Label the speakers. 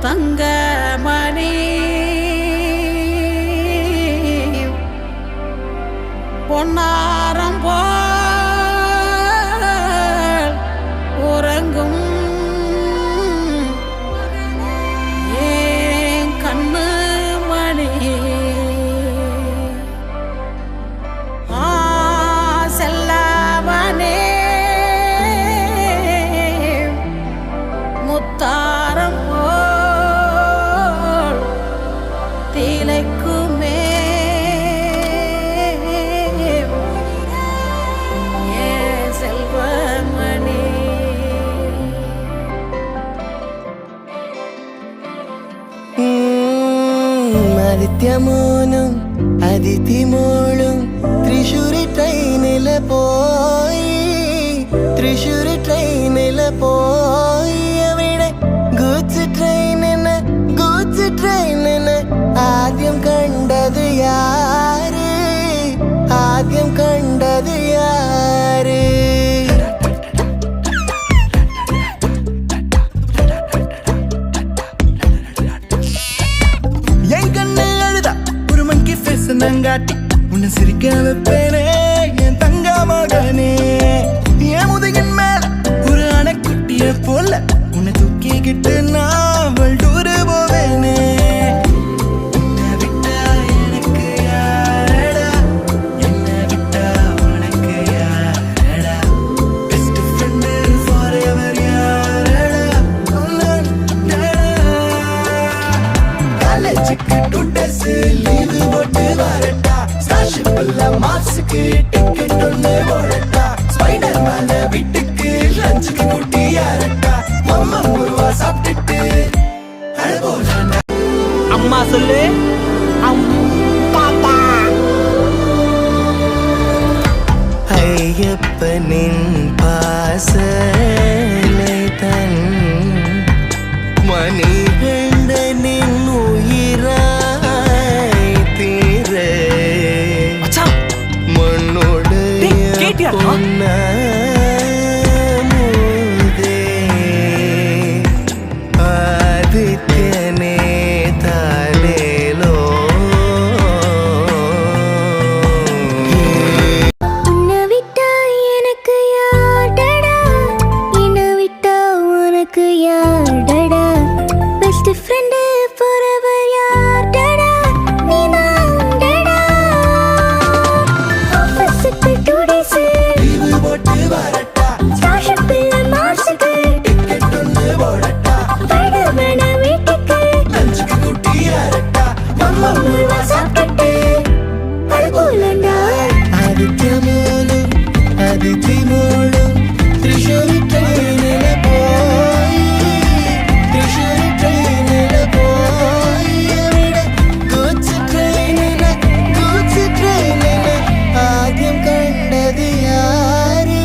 Speaker 1: தங்கமணி பொன்னாரம் போல் உறங்கும் ஏன் கண்ணு மணி செல்லவனே முத்தாரம் போல் திளைக்குமே ஏ செல்வமணி.
Speaker 2: ആദിത്യമോനും അതിഥിമോളും തൃശ്ശൂര് ട്രെയിനില് പോയി അവിടെ ഗൂഡ്സ് ട്രെയിനിന് ആദ്യം കണ്ടത് യാര്
Speaker 3: என் கண்ணு அழுதா ஒரு மங்கி ஃபேஸ் நங்காட்டி உன்னை சிரிக்க வைப்பேனே என் தங்க மகனே. என் முதுகின் மேல ஒரு அணைக்குட்டிய போல உன்னை தூக்கிக்கிட்டு நான் வல்டூரு போவேனே. உன்னை விட்டா எனக்கு யாரடா, என்னை விட்டா உனக்கு யாரடா, பெஸ்ட் ஃப்ரெண்டு ஃபாரெவர் யாரடா, காலேஜுக்கு 2 days லீவு போட்டு வரட்டா, ஸ்காலர்ஷிப்ல மார்க்ஸுக்கு டிக்கெட் ஒன்று போடட்டா, ஸ்பைடர் மேல வீட்டுக்கு லஞ்சுக்கு கூட்டி யாரட்டா, மம்மா முருவா சாப்பிட்டுட்டு அழுவோம்.
Speaker 2: அம்மா சொல்லு ஐயப்பனின் பாசனை தன் மணிகண்டனின் உயிராய் தீர மண்ணோடைய பொன்னமுதே ஆதித்யனே தாலேலோ.
Speaker 4: உன்னை விட்டா எனக்கு யார்டா, என்னை விட்டா உனக்கு யார்டா, பெஸ்ட் ஃப்ரெண்டு ஃபாரெவர் யார்டா, நீதான்டா. ஆஃபீஸுக்கு 2 days
Speaker 3: லீவு போட்டு வரட்டா,
Speaker 4: ஸ்காலர்ஷிப்ல மார்க்ஸுக்கு
Speaker 3: டிக்கெட் ஒன்று போடட்டா,
Speaker 4: ஸ்பைடர் மேன வீட்டுக்கு
Speaker 3: லஞ்சுக்கு கூட்டி யாரட்டா, மம்மா
Speaker 4: முருவா சாப்பிட்டுட்டு அழுகூலண்டா.
Speaker 2: അതിഥിമോളും തൃശ്ശൂര് ട്രെയിനില് പോയി അവിടെ ഗൂഡ്സ് ട്രെയിനിന് ആദ്യം കണ്ടത് യാര്